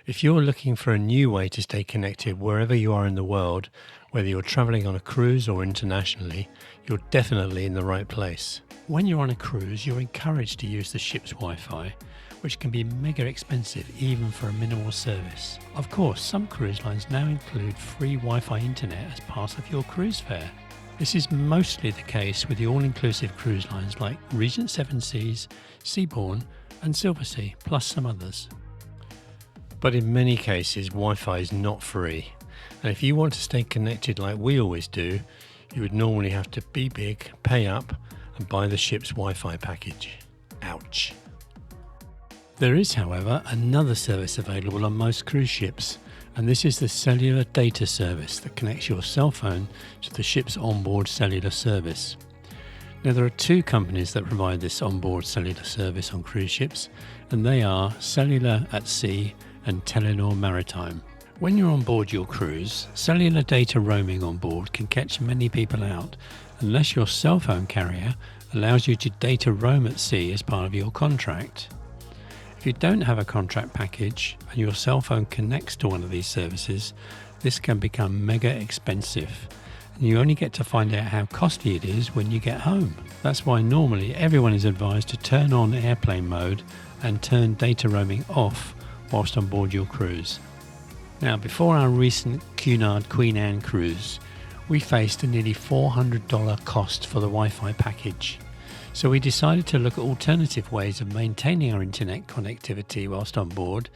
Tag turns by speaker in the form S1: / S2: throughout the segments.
S1: If you're looking for a new way to stay connected wherever you are in the world, whether you're traveling on a cruise or internationally, you're definitely in the right place. When you're on a cruise, you're encouraged to use the ship's Wi-Fi, which can be mega expensive even for a minimal service. Of course, some cruise lines now include free Wi-Fi internet as part of your cruise fare. This is mostly the case with the all-inclusive cruise lines like Regent Seven Seas, Seabourn and Silversea, plus some others. But in many cases, Wi-Fi is not free. And if you want to stay connected like we always do, you would normally have to be big, pay up and buy the ship's Wi-Fi package. Ouch. There is, however, another service available on most cruise ships, and this is the cellular data service that connects your cell phone to the ship's onboard cellular service. Now, there are two companies that provide this onboard cellular service on cruise ships, and they are Cellular at Sea and Telenor Maritime. When you're on board your cruise, cellular data roaming on board can catch many people out unless your cell phone carrier allows you to data roam at sea as part of your contract. If you don't have a contract package and your cell phone connects to one of these services, this can become mega expensive, and you only get to find out how costly it is when you get home. That's why normally everyone is advised to turn on airplane mode and turn data roaming off whilst on board your cruise. Now, before our recent Cunard Queen Anne cruise, we faced a nearly $400 cost for the Wi-Fi package. So we decided to look at alternative ways of maintaining our internet connectivity whilst on board,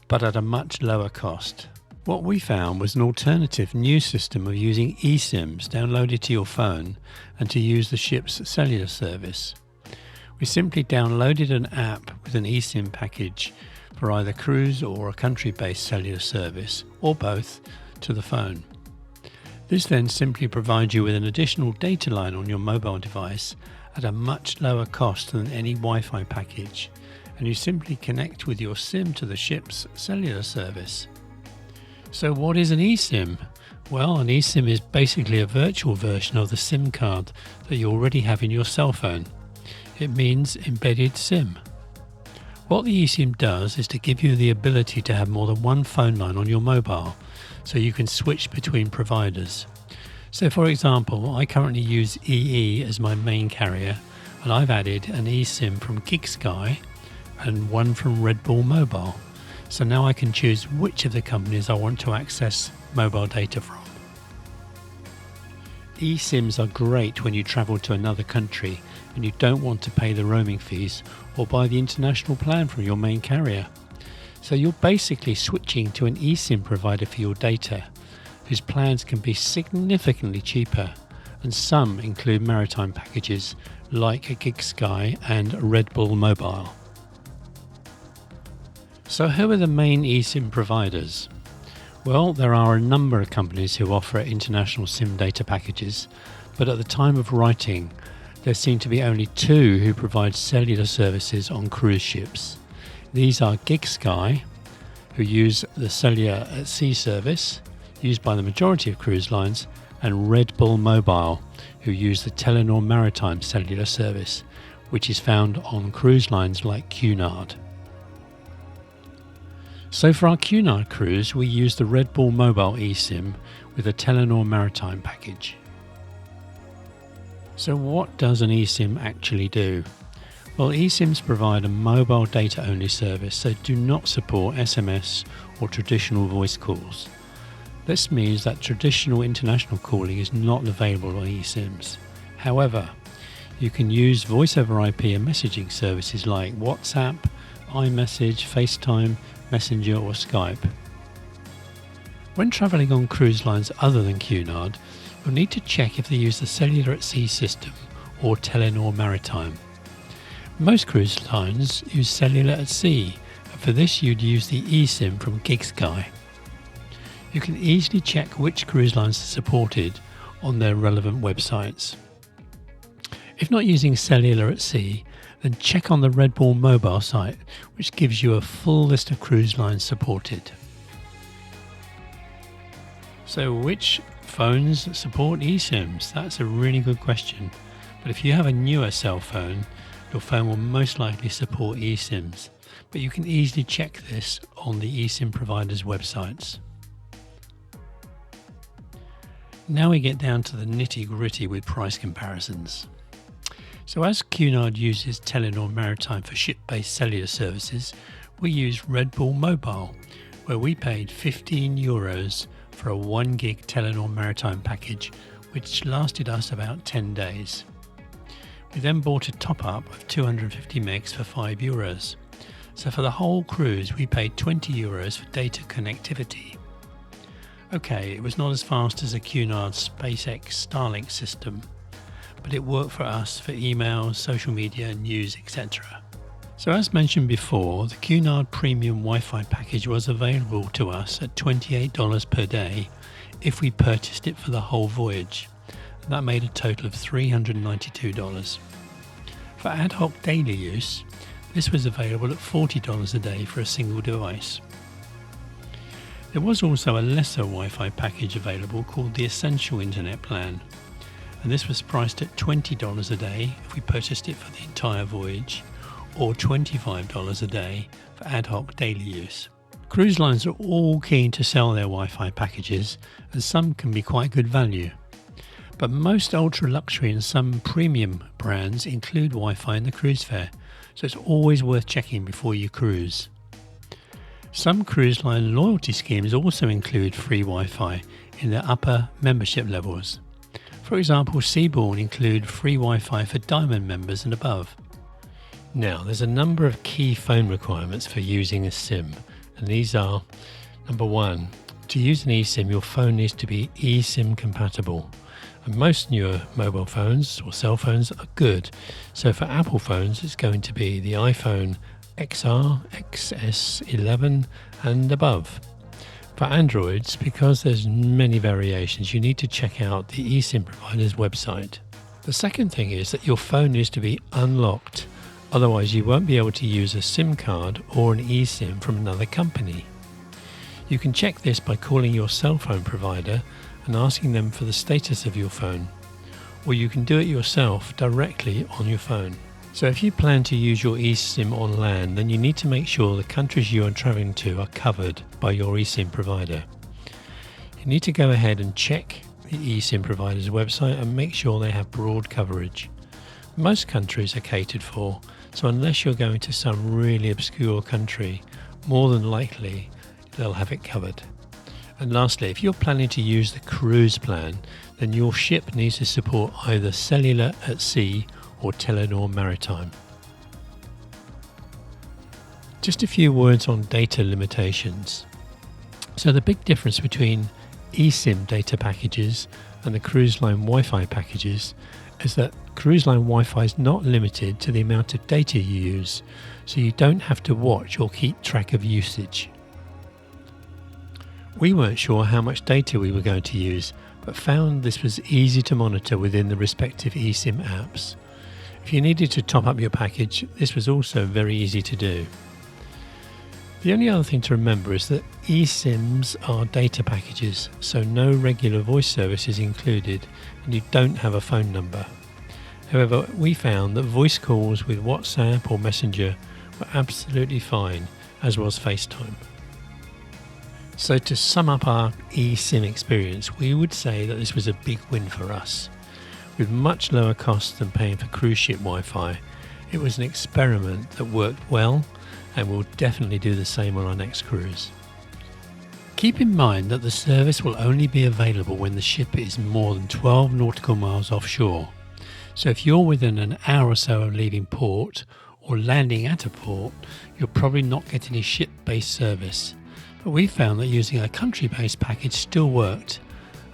S1: but at a much lower cost. What we found was an alternative new system of using eSIMs downloaded to your phone and to use the ship's cellular service. We simply downloaded an app with an eSIM package for either cruise or a country-based cellular service, or both, to the phone. This then simply provides you with an additional data line on your mobile device at a much lower cost than any Wi-Fi package, and you simply connect with your SIM to the ship's cellular service. So what is an eSIM? Well, an eSIM is basically a virtual version of the SIM card that you already have in your cell phone. It means embedded SIM. What the eSIM does is to give you the ability to have more than one phone line on your mobile, so you can switch between providers. So for example, I currently use EE as my main carrier, and I've added an eSIM from GigSky and one from Red Bull Mobile. So now I can choose which of the companies I want to access mobile data from. eSIMs are great when you travel to another country and you don't want to pay the roaming fees or buy the international plan from your main carrier. So you're basically switching to an eSIM provider for your data, whose plans can be significantly cheaper, and some include maritime packages like a GigSky and Red Bull Mobile. So who are the main eSIM providers? Well, there are a number of companies who offer international SIM data packages, but at the time of writing, there seem to be only two who provide cellular services on cruise ships. These are GigSky, who use the Cellular at Sea service, used by the majority of cruise lines, and Red Bull Mobile, who use the Telenor Maritime cellular service, which is found on cruise lines like Cunard. So for our Cunard cruise, we used the Red Bull Mobile eSIM with a Telenor Maritime package. So what does an eSIM actually do? Well, eSIMs provide a mobile data-only service, so do not support SMS or traditional voice calls. This means that traditional international calling is not available on eSIMs. However, you can use voice over IP and messaging services like WhatsApp, iMessage, FaceTime, Messenger or Skype. When travelling on cruise lines other than Cunard, you'll need to check if they use the Cellular at Sea system or Telenor Maritime. Most cruise lines use Cellular at Sea, and for this you'd use the eSIM from GigSky. You can easily check which cruise lines are supported on their relevant websites. If not using Cellular at Sea, then check on the Red Bull Mobile site, which gives you a full list of cruise lines supported. So which phones support eSIMs? That's a really good question. But if you have a newer cell phone, your phone will most likely support eSIMs. but you can easily check this on the eSIM providers' websites. Now we get down to the nitty-gritty with price comparisons. So as Cunard uses Telenor Maritime for ship-based cellular services, we use Red Bull Mobile, where we paid €15 for a 1 gig Telenor Maritime package, which lasted us about 10 days. We then bought a top-up of 250 megs for €5. So for the whole cruise we paid €20 for data connectivity. Okay, it was not as fast as a Cunard SpaceX Starlink system, but it worked for us for emails, social media, news, etc. So as mentioned before, the Cunard Premium Wi-Fi package was available to us at $28 per day if we purchased it for the whole voyage. That made a total of $392. For ad hoc daily use, this was available at $40 a day for a single device. There was also a lesser Wi-Fi package available called the Essential Internet Plan, and this was priced at $20 a day if we purchased it for the entire voyage, or $25 a day for ad hoc daily use. Cruise lines are all keen to sell their Wi-Fi packages, and some can be quite good value. But most ultra-luxury and some premium brands include Wi-Fi in the cruise fare, so it's always worth checking before you cruise. Some cruise line loyalty schemes also include free Wi-Fi in their upper membership levels. For example, Seabourn include free Wi-Fi for Diamond members and above. Now, there's a number of key phone requirements for using a SIM, and these are: number one, to use an eSIM, your phone needs to be eSIM compatible. And most newer mobile phones or cell phones are good. So for Apple phones, it's going to be the iPhone XR, XS, 11 and above. For Androids, because there's many variations, you need to check out the eSIM provider's website. The second thing is that your phone needs to be unlocked. Otherwise, you won't be able to use a SIM card or an eSIM from another company. You can check this by calling your cell phone provider and asking them for the status of your phone, or you can do it yourself directly on your phone. So if you plan to use your eSIM on land, then you need to make sure the countries you are travelling to are covered by your eSIM provider. You need to go ahead and check the eSIM provider's website and make sure they have broad coverage. Most countries are catered for, so unless you're going to some really obscure country, more than likely they'll have it covered. And lastly, if you're planning to use the cruise plan, then your ship needs to support either Cellular at sea or Telenor Maritime. Just a few words on data limitations. So the big difference between eSIM data packages and the cruise line Wi-Fi packages is that cruise line Wi-Fi is not limited to the amount of data you use, so you don't have to watch or keep track of usage. We weren't sure how much data we were going to use, but found this was easy to monitor within the respective eSIM apps. If you needed to top up your package, this was also very easy to do. The only other thing to remember is that eSIMs are data packages, so no regular voice service is included and you don't have a phone number. However, we found that voice calls with WhatsApp or Messenger were absolutely fine, as was FaceTime. So to sum up our eSIM experience, we would say that this was a big win for us. With much lower costs than paying for cruise ship Wi-Fi, it was an experiment that worked well and we'll definitely do the same on our next cruise. Keep in mind that the service will only be available when the ship is more than 12 nautical miles offshore. So if you're within an hour or so of leaving port or landing at a port, you'll probably not get any ship-based service. But we found that using a country-based package still worked,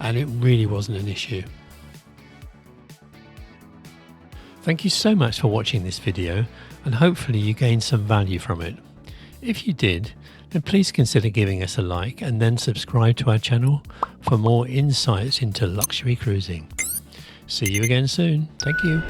S1: and it really wasn't an issue. Thank you so much for watching this video, and hopefully you gained some value from it. If you did, then please consider giving us a like and then subscribe to our channel for more insights into luxury cruising. See you again soon. Thank you.